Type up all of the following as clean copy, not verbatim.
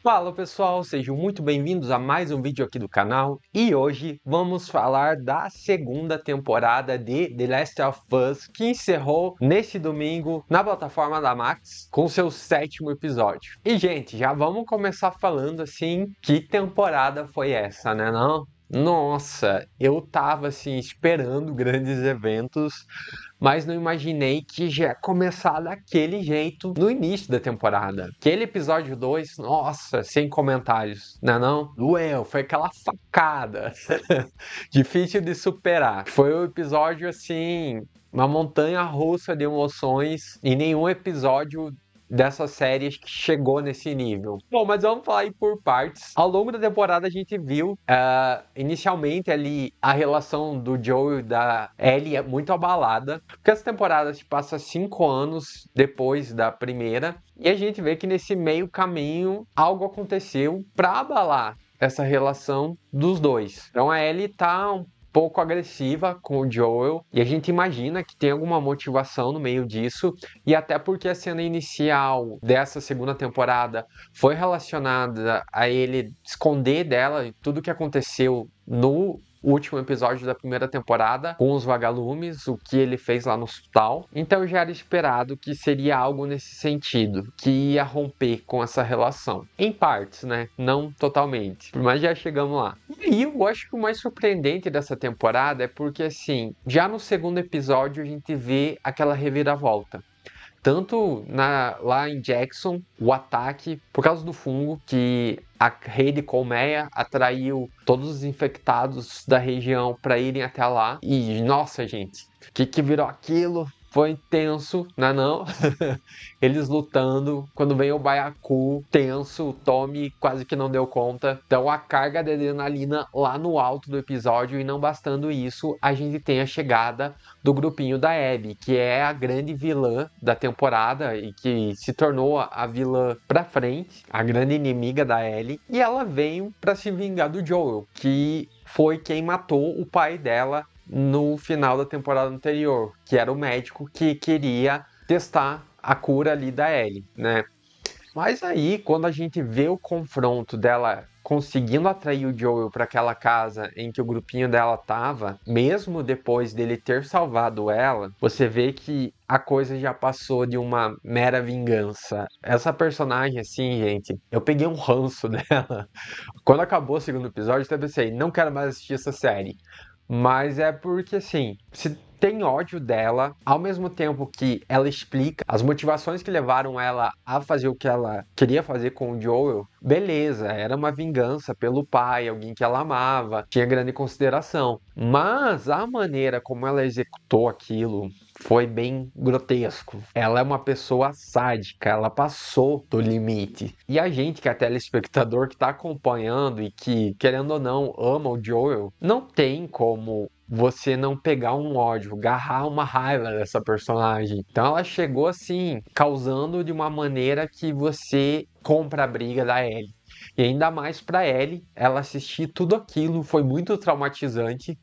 Fala pessoal, sejam muito bem-vindos a mais um vídeo aqui do canal e hoje vamos falar da segunda temporada de The Last of Us, que encerrou nesse domingo na plataforma da Max com seu 7º episódio. E gente, já vamos começar falando assim, que temporada foi essa, né não? Nossa, eu tava assim esperando grandes eventos, mas não imaginei que já ia começar daquele jeito no início da temporada. Aquele episódio 2, nossa, sem comentários, né não? Doeu, foi aquela facada. Difícil de superar. Foi um episódio assim, uma montanha russa de emoções e nenhum episódio dessas séries que chegou nesse nível. Bom, mas vamos falar aí por partes. Ao longo da temporada a gente viu inicialmente ali a relação do Joel e da Ellie é muito abalada, porque essa temporada se passa 5 anos depois da primeira, e a gente vê que nesse meio caminho algo aconteceu para abalar essa relação dos dois. Então a Ellie tá um pouco agressiva com o Joel, e a gente imagina que tem alguma motivação no meio disso, e até porque a cena inicial dessa segunda temporada foi relacionada a ele esconder dela tudo o que aconteceu no último episódio da primeira temporada com os vagalumes, o que ele fez lá no hospital. Então já era esperado que seria algo nesse sentido, que ia romper com essa relação. Em partes, né? Não totalmente, mas já chegamos lá. E aí eu acho que o mais surpreendente dessa temporada é porque, assim, já no segundo episódio a gente vê aquela reviravolta. Tanto lá em Jackson, o ataque, por causa do fungo, que a rede colmeia atraiu todos os infectados da região para irem até lá. E, nossa, gente, o que virou aquilo? Foi intenso, não é não? Eles lutando, quando vem o Baiacu, tenso, o Tommy quase que não deu conta. Então a carga de adrenalina lá no alto do episódio, e não bastando isso, a gente tem a chegada do grupinho da Abby, que é a grande vilã da temporada e que se tornou a vilã pra frente, a grande inimiga da Ellie, e ela veio para se vingar do Joel, que foi quem matou o pai dela no final da temporada anterior, que era o médico que queria testar a cura ali da Ellie, né? Mas aí, quando a gente vê o confronto dela conseguindo atrair o Joel para aquela casa em que o grupinho dela tava, mesmo depois dele ter salvado ela, você vê que a coisa já passou de uma mera vingança. Essa personagem, assim, gente, eu peguei um ranço dela. Quando acabou o segundo episódio, eu pensei, não quero mais assistir essa série. Mas é porque, assim, se tem ódio dela, ao mesmo tempo que ela explica as motivações que levaram ela a fazer o que ela queria fazer com o Joel, beleza, era uma vingança pelo pai, alguém que ela amava, tinha grande consideração. Mas a maneira como ela executou aquilo foi bem grotesco. Ela é uma pessoa sádica, ela passou do limite. E a gente, que é telespectador, que tá acompanhando e que, querendo ou não, ama o Joel, não tem como você não pegar um ódio, agarrar uma raiva dessa personagem. Então ela chegou assim, causando de uma maneira que você compra a briga da Ellie. E ainda mais para Ellie, ela assistir tudo aquilo foi muito traumatizante.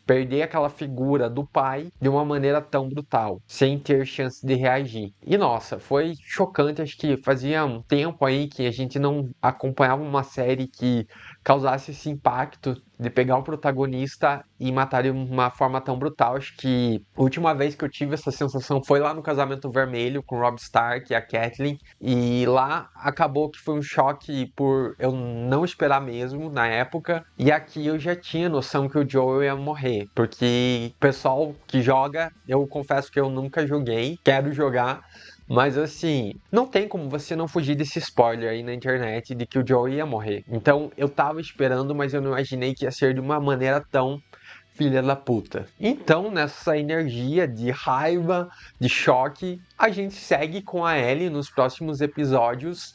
Perder aquela figura do pai de uma maneira tão brutal, sem ter chance de reagir. E nossa, foi chocante, acho que fazia um tempo aí que a gente não acompanhava uma série que causasse esse impacto de pegar o protagonista e matar de uma forma tão brutal. Acho que a última vez que eu tive essa sensação foi lá no Casamento Vermelho com Robb Stark e a Catelyn, e lá acabou que foi um choque por eu não esperar mesmo na época, e aqui eu já tinha noção que o Joel ia morrer, porque o pessoal que joga, eu confesso que eu nunca joguei, quero jogar. Mas assim, não tem como você não fugir desse spoiler aí na internet de que o Joel ia morrer. Então eu tava esperando, mas eu não imaginei que ia ser de uma maneira tão filha da puta. Então, nessa energia de raiva, de choque, a gente segue com a Ellie nos próximos episódios,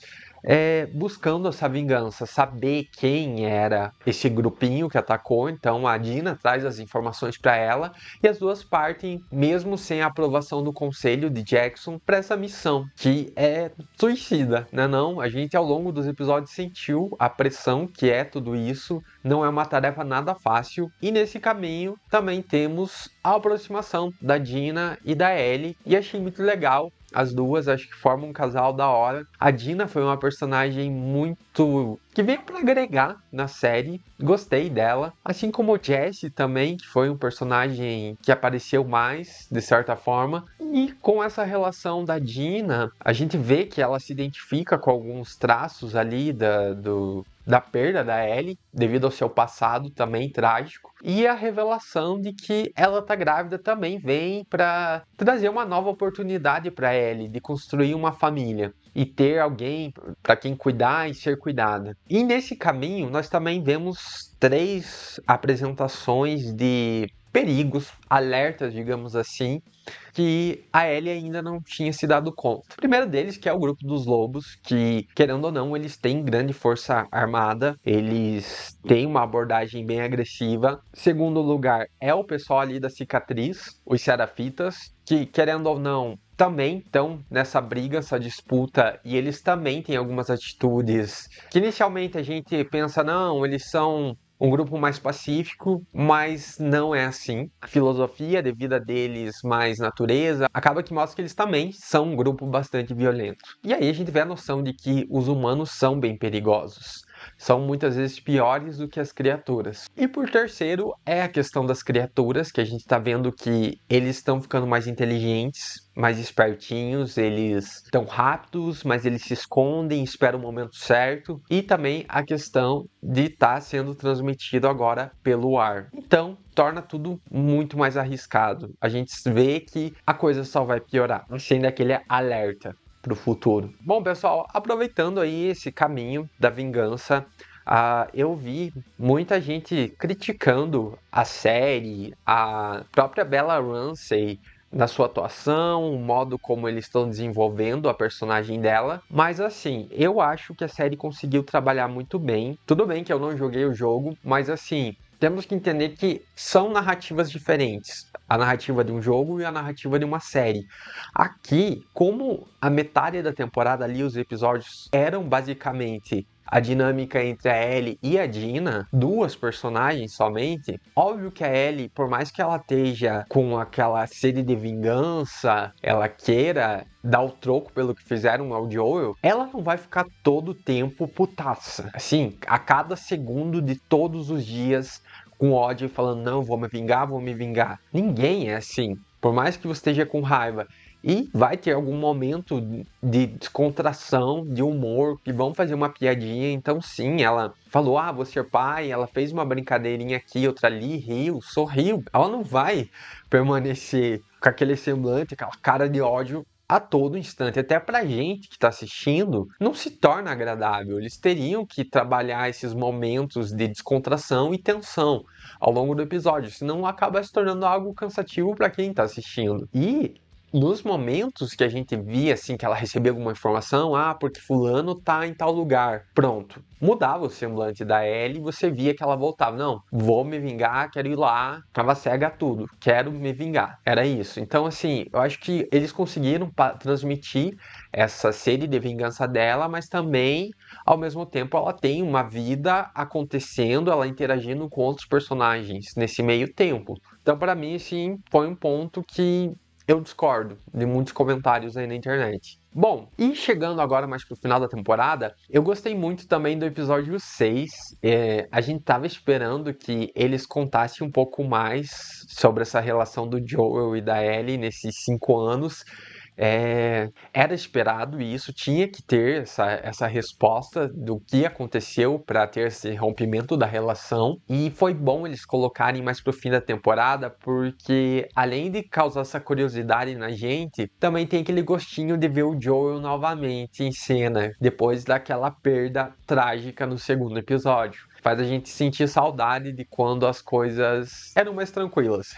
buscando essa vingança, saber quem era esse grupinho que atacou. Então a Dina traz as informações para ela e as duas partem, mesmo sem a aprovação do conselho de Jackson, para essa missão que é suicida, né? Não, a gente ao longo dos episódios sentiu a pressão que é tudo isso. Não é uma tarefa nada fácil, e nesse caminho também temos a aproximação da Dina e da Ellie, e achei muito legal As duas acho que formam um casal da hora. A Dina foi uma personagem muito que veio para agregar na série. Gostei dela. Assim como o Jesse também, que foi um personagem que apareceu mais, de certa forma. E com essa relação da Dina, a gente vê que ela se identifica com alguns traços ali da perda da Ellie, devido ao seu passado também trágico. E a revelação de que ela tá grávida também vem para trazer uma nova oportunidade para Ellie de construir uma família e ter alguém para quem cuidar e ser cuidada. E nesse caminho nós também vemos 3 apresentações de perigos, alertas, digamos assim, que a Ellie ainda não tinha se dado conta. O primeiro deles, que é o grupo dos lobos, que, querendo ou não, eles têm grande força armada, eles têm uma abordagem bem agressiva. Segundo lugar, é o pessoal ali da cicatriz, os Serafitas, que, querendo ou não, também estão nessa briga, essa disputa, e eles também têm algumas atitudes que inicialmente a gente pensa, não, eles são um grupo mais pacífico, mas não é assim. A filosofia de vida deles, mais natureza, acaba que mostra que eles também são um grupo bastante violento. E aí a gente vê a noção de que os humanos são bem perigosos. São muitas vezes piores do que as criaturas. E por terceiro, é a questão das criaturas, que a gente está vendo que eles estão ficando mais inteligentes, mais espertinhos, eles estão rápidos, mas eles se escondem, esperam o momento certo. E também a questão de estar sendo transmitido agora pelo ar. Então, torna tudo muito mais arriscado. A gente vê que a coisa só vai piorar, sendo aquele alerta para o futuro. Bom, pessoal, aproveitando aí esse caminho da vingança, eu vi muita gente criticando a série, a própria Bella Ramsey na sua atuação, o modo como eles estão desenvolvendo a personagem dela. Mas assim, eu acho que a série conseguiu trabalhar muito bem. Tudo bem que eu não joguei o jogo, mas assim, temos que entender que são narrativas diferentes. A narrativa de um jogo e a narrativa de uma série. Aqui, como a metade da temporada ali, os episódios eram basicamente a dinâmica entre a Ellie e a Dina, 2 personagens somente, óbvio que a Ellie, por mais que ela esteja com aquela sede de vingança, ela queira dar o troco pelo que fizeram ao Joel, ela não vai ficar todo o tempo putaça. Assim, a cada segundo de todos os dias, com ódio, falando, não, vou me vingar, vou me vingar. Ninguém é assim. Por mais que você esteja com raiva. E vai ter algum momento de descontração, de humor, que vão fazer uma piadinha. Então, sim, ela falou, vou ser pai. Ela fez uma brincadeirinha aqui, outra ali, riu, sorriu. Ela não vai permanecer com aquele semblante, aquela cara de ódio a todo instante. Até pra gente que tá assistindo, não se torna agradável. Eles teriam que trabalhar esses momentos de descontração e tensão ao longo do episódio, senão acaba se tornando algo cansativo para quem tá assistindo. E nos momentos que a gente via, assim, que ela recebia alguma informação, porque fulano tá em tal lugar, pronto. Mudava o semblante da Ellie e você via que ela voltava. Não, vou me vingar, quero ir lá, tava cega a tudo, quero me vingar. Era isso. Então, assim, eu acho que eles conseguiram transmitir essa sede de vingança dela, mas também, ao mesmo tempo, ela tem uma vida acontecendo, ela interagindo com outros personagens nesse meio tempo. Então, para mim, sim, foi um ponto que eu discordo de muitos comentários aí na internet. Bom, e chegando agora mais pro final da temporada, eu gostei muito também do episódio 6. A gente tava esperando que eles contassem um pouco mais sobre essa relação do Joel e da Ellie nesses 5 anos. Era esperado isso, tinha que ter essa resposta do que aconteceu para ter esse rompimento da relação. E foi bom eles colocarem mais pro fim da temporada, porque além de causar essa curiosidade na gente, também tem aquele gostinho de ver o Joel novamente em cena, depois daquela perda trágica no segundo episódio. Faz a gente sentir saudade de quando as coisas eram mais tranquilas.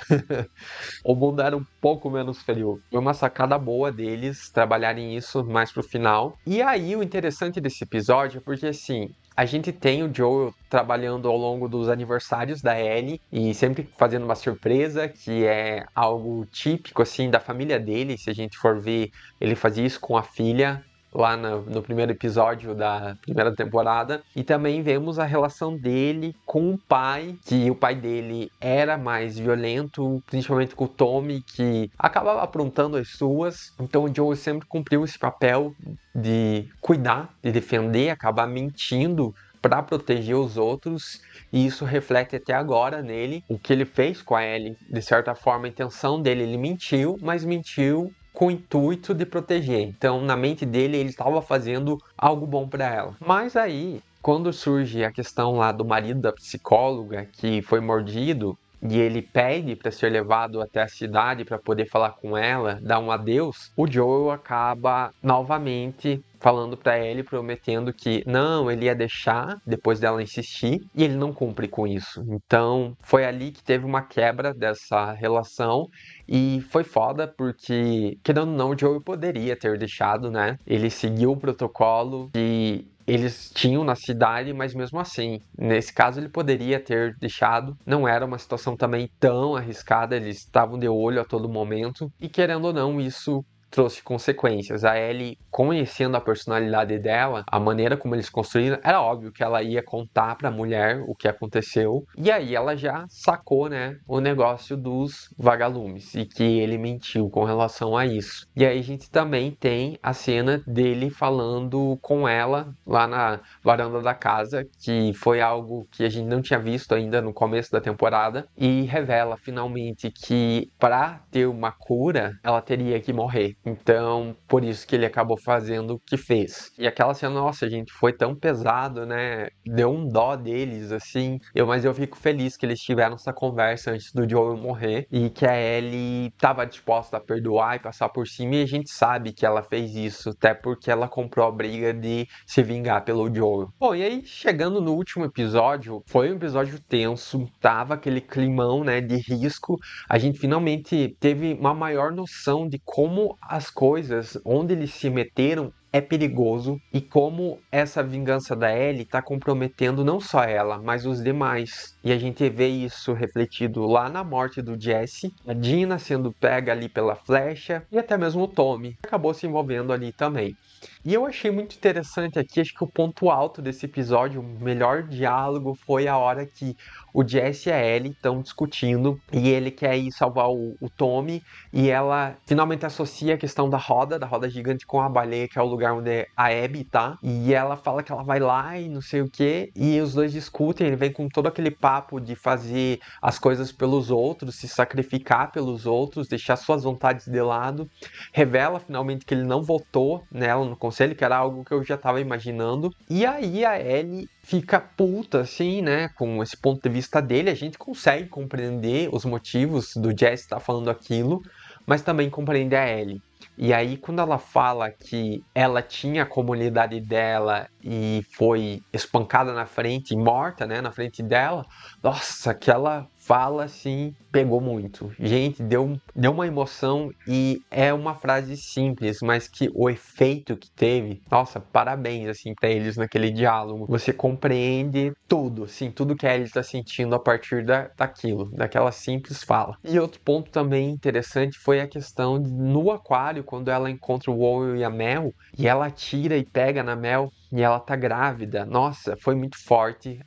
O mundo era um pouco menos frio. Foi uma sacada boa deles trabalharem isso mais pro final. E aí o interessante desse episódio é porque assim, a gente tem o Joel trabalhando ao longo dos aniversários da Ellie e sempre fazendo uma surpresa, que é algo típico assim da família dele. Se a gente for ver, ele fazia isso com a filha lá no primeiro episódio da primeira temporada. E também vemos a relação dele com o pai, que o pai dele era mais violento, principalmente com o Tommy, que acabava aprontando as suas. Então o Joel sempre cumpriu esse papel de cuidar, de defender, acabar mentindo para proteger os outros, e isso reflete até agora nele. O que ele fez com a Ellie, de certa forma, a intenção dele, ele mentiu, mas mentiu com o intuito de proteger. Então, na mente dele, ele estava fazendo algo bom para ela. Mas aí, quando surge a questão lá do marido da psicóloga que foi mordido, e ele pede para ser levado até a cidade para poder falar com ela, dar um adeus, o Joel acaba novamente falando para ele, prometendo que não, ele ia deixar depois dela insistir, e ele não cumpre com isso. Então foi ali que teve uma quebra dessa relação, e foi foda porque, querendo ou não, o Joel poderia ter deixado, né? Ele seguiu o protocolo e eles tinham na cidade, mas mesmo assim, nesse caso ele poderia ter deixado. Não era uma situação também tão arriscada, eles estavam de olho a todo momento. E querendo ou não, isso trouxe consequências. A Ellie, conhecendo a personalidade dela, a maneira como eles construíram, era óbvio que ela ia contar pra mulher o que aconteceu. E aí ela já sacou, né, o negócio dos vagalumes e que ele mentiu com relação a isso. E aí a gente também tem a cena dele falando com ela lá na varanda da casa, que foi algo que a gente não tinha visto ainda no começo da temporada, e revela finalmente que para ter uma cura, ela teria que morrer. Então, por isso que ele acabou fazendo o que fez. E aquela cena, nossa, gente, foi tão pesado, né? Deu um dó deles, assim. Mas eu fico feliz que eles tiveram essa conversa antes do Joel morrer e que a Ellie estava disposta a perdoar e passar por cima. E a gente sabe que ela fez isso, até porque ela comprou a briga de se vingar pelo Joel. Bom, e aí, chegando no último episódio, foi um episódio tenso, tava aquele climão, né, de risco. A gente finalmente teve uma maior noção de como as coisas, onde eles se meteram, é perigoso, e como essa vingança da Ellie está comprometendo não só ela, mas os demais. E a gente vê isso refletido lá na morte do Jesse, a Dina sendo pega ali pela flecha, e até mesmo o Tommy acabou se envolvendo ali também. E eu achei muito interessante aqui, acho que o ponto alto desse episódio, o melhor diálogo, foi a hora que o Jesse e a Ellie estão discutindo e ele quer ir salvar o Tommy, e ela finalmente associa a questão da roda gigante com a baleia, que é o lugar onde a Abby tá, e ela fala que ela vai lá e não sei o que, e os dois discutem, ele vem com todo aquele papo de fazer as coisas pelos outros, se sacrificar pelos outros, deixar suas vontades de lado, revela finalmente que ele não votou nela no conselho, que era algo que eu já estava imaginando, e aí a Ellie fica puta, assim, né, com esse ponto de vista dele. A gente consegue compreender os motivos do Jesse estar falando aquilo, mas também compreende a Ellie. E aí, quando ela fala que ela tinha a comunidade dela e foi espancada na frente, morta, né, na frente dela, nossa, aquela fala, assim, pegou muito. Gente, deu uma emoção, e é uma frase simples, mas que o efeito que teve, nossa, parabéns, assim, pra eles naquele diálogo. Você compreende tudo, assim, tudo que a Ellie está sentindo a partir daquilo, daquela simples fala. E outro ponto também interessante foi a questão no aquário, quando ela encontra o Owen e a Mel, e ela tira e pega na Mel, e ela tá grávida. Nossa, foi muito forte.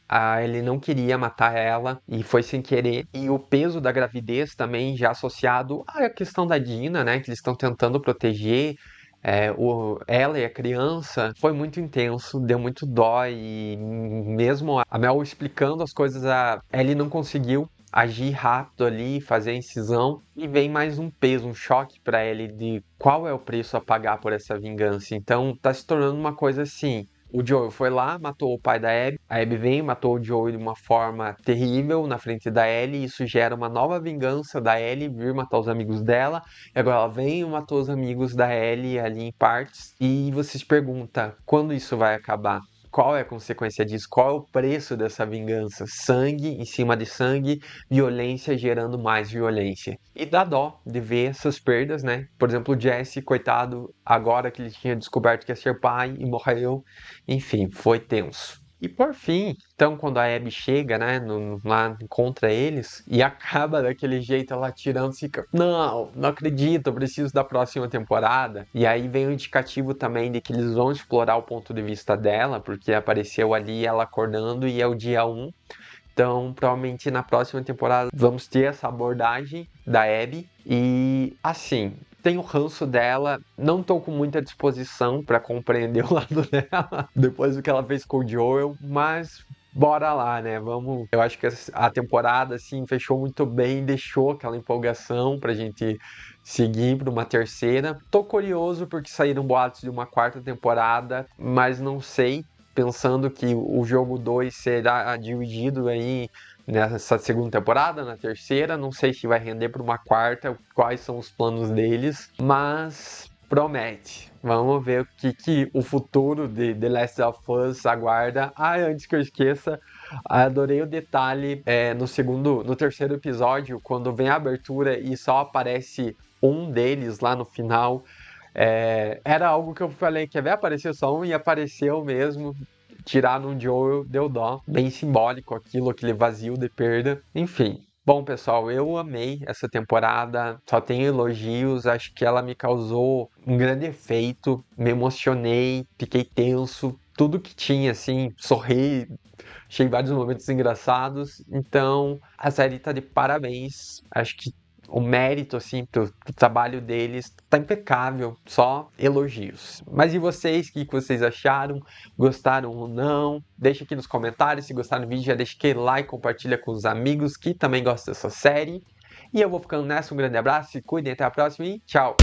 Ele não queria matar ela e foi sem querer. E o peso da gravidez também já associado à questão da Dina, né? Que eles estão tentando proteger. Ela e a criança, foi muito intenso, deu muito dó, e mesmo a Mel explicando as coisas, a Ellie não conseguiu agir rápido ali, fazer a incisão, e vem mais um peso, um choque para ele de qual é o preço a pagar por essa vingança. Então tá se tornando uma coisa assim. O Joel foi lá, matou o pai da Abby. A Abby vem, matou o Joel de uma forma terrível na frente da Ellie. Isso gera uma nova vingança da Ellie vir matar os amigos dela. E agora ela vem e matou os amigos da Ellie ali em partes. E você se pergunta, quando isso vai acabar? Qual é a consequência disso? Qual é o preço dessa vingança? Sangue em cima de sangue, violência gerando mais violência. E dá dó de ver essas perdas, né? Por exemplo, o Jesse, coitado, agora que ele tinha descoberto que ia ser pai e morreu. Enfim, foi tenso. E por fim, então, quando a Abby chega, né, lá contra eles e acaba daquele jeito, ela tirando, fica, não acredito, eu preciso da próxima temporada. E aí vem o indicativo também de que eles vão explorar o ponto de vista dela, porque apareceu ali ela acordando e é o dia 1. Então, provavelmente na próxima temporada vamos ter essa abordagem da Abby. E assim, tenho ranço dela, não tô com muita disposição para compreender o lado dela depois do que ela fez com o Joel, mas bora lá, né? Vamos. Eu acho que a temporada assim fechou muito bem, deixou aquela empolgação pra gente seguir para uma terceira. Tô curioso porque saíram boatos de uma quarta temporada, mas não sei, pensando que o jogo 2 será dividido aí nessa segunda temporada, na terceira. Não sei se vai render para uma quarta, quais são os planos deles, mas promete. Vamos ver o que o futuro de The Last of Us aguarda. Ah, antes que eu esqueça, adorei o detalhe no terceiro episódio, quando vem a abertura e só aparece um deles lá no final. Era algo que eu falei que ia aparecer só um e apareceu mesmo. Tiraram um Joel, deu dó. Bem simbólico aquilo, aquele vazio de perda. Enfim. Bom, pessoal, eu amei essa temporada, só tenho elogios, acho que ela me causou um grande efeito, me emocionei, fiquei tenso, tudo que tinha, assim, sorri, achei vários momentos engraçados, então a série tá de parabéns, acho que o mérito, assim, pro trabalho deles tá impecável, só elogios. Mas e vocês, o que vocês acharam? Gostaram ou não? Deixa aqui nos comentários, se gostaram do vídeo já deixa aquele like, compartilha com os amigos que também gostam dessa série. E eu vou ficando nessa, um grande abraço, se cuidem, até a próxima e tchau!